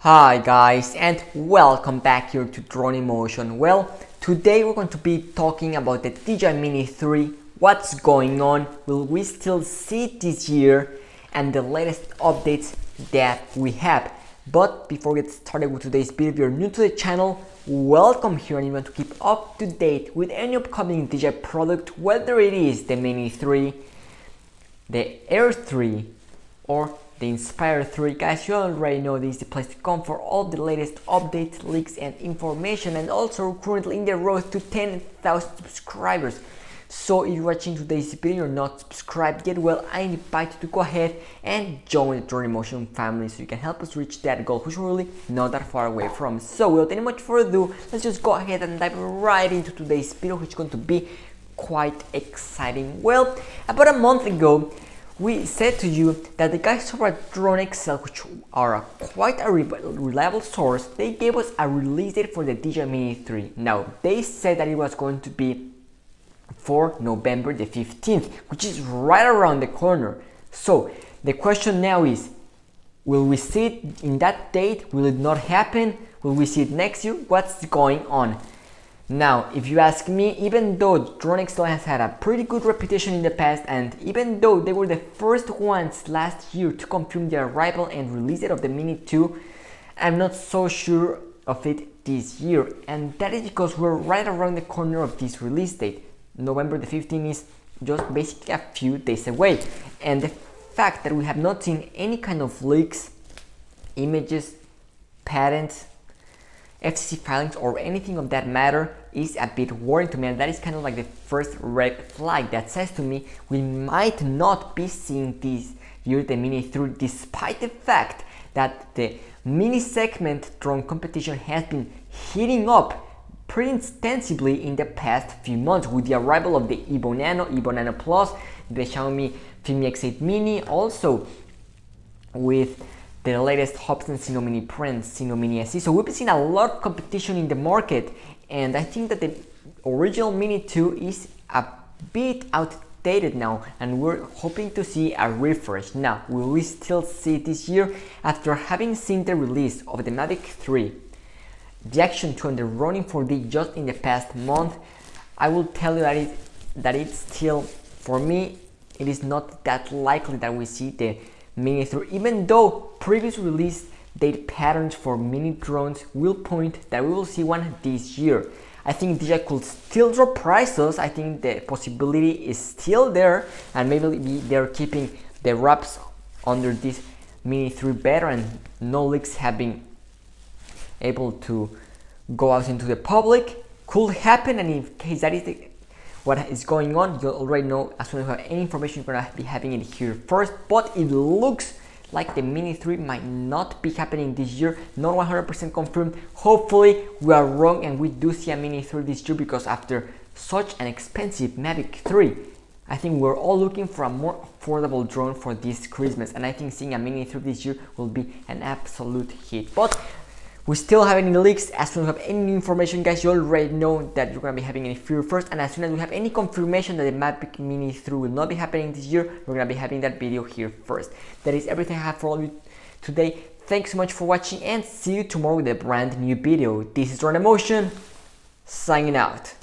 Hi guys, and welcome back here to Drone Emotion. Well, today we're going to be talking about the DJI Mini 3, what's going on, will we still see it this year, and the latest updates that we have. But before we get started with today's video, if you're new to the channel, welcome here and you want to keep up to date with any upcoming DJI product, whether it is the Mini 3, the Air 3, or the Inspire 3. Guys, you already know this is the place to come for all the latest updates, leaks and information, and also currently in the road to 10,000 subscribers. So if you're watching today's video, you're not subscribed yet, well, I invite you to go ahead and join the Drone Emotion family so you can help us reach that goal, which we're really not that far away from. So without any much further ado, let's just go ahead and dive right into today's video, which is going to be quite exciting. Well, about a month ago, we said to you that the guys over at Drone Excel, which are quite a reliable source, they gave us a release date for the DJI Mini 3. Now, they said that it was going to be for November the 15th, which is right around the corner. So, the question now is, will we see it in that date? Will it not happen? Will we see it next year? What's going on? Now, if you ask me, even though Drone Excel has had a pretty good reputation in the past, and even though they were the first ones last year to confirm the arrival and release date of the Mini 2, I'm not so sure of it this year, and that is because we're right around the corner of this release date. November the 15th is just basically a few days away, and the fact that we have not seen any kind of leaks, images, patents, FCC filings or anything of that matter is a bit worrying to me, and that is kind of like the first red flag that says to me we might not be seeing this year the Mini 3, despite the fact that the mini segment drone competition has been heating up pretty extensively in the past few months with the arrival of the Evo Nano, Evo Nano Plus, the Xiaomi Fimi X8 Mini, also with the latest Hobson Sino Mini Print, Sino Mini SE. So we've been seeing a lot of competition in the market, and I think that the original Mini 2 is a bit outdated now, and we're hoping to see a refresh. Now, will we still see it this year? After having seen the release of the Mavic 3, the Action 2 and the Ronin 4D just in the past month, I will tell you that it's still, for me, it is not that likely that we see the Mini 3, even though previous release date patterns for mini drones will point that we will see one this year. I think DJI could still drop prices. I think the possibility is still there, and maybe they're keeping the wraps under this Mini 3 better, and no leaks have been able to go out into the public. Could happen, and in case that is what is going on, you'll already know as soon as you have any information, you're gonna be having it here first. But it looks like the Mini 3 might not be happening this year, not 100% confirmed. Hopefully we are wrong and we do see a Mini 3 this year, because after such an expensive Mavic 3, I think we're all looking for a more affordable drone for this Christmas, and I think seeing a Mini 3 this year will be an absolute hit. But we still have any leaks. As soon as we have any new information, guys, you already know that you're going to be having any fear first, and as soon as we have any confirmation that the Mavic Mini 3 will not be happening this year, we're going to be having that video here first. That is everything I have for all of you today. Thanks so much for watching, and see you tomorrow with a brand new video. This is Drone Emotion, signing out.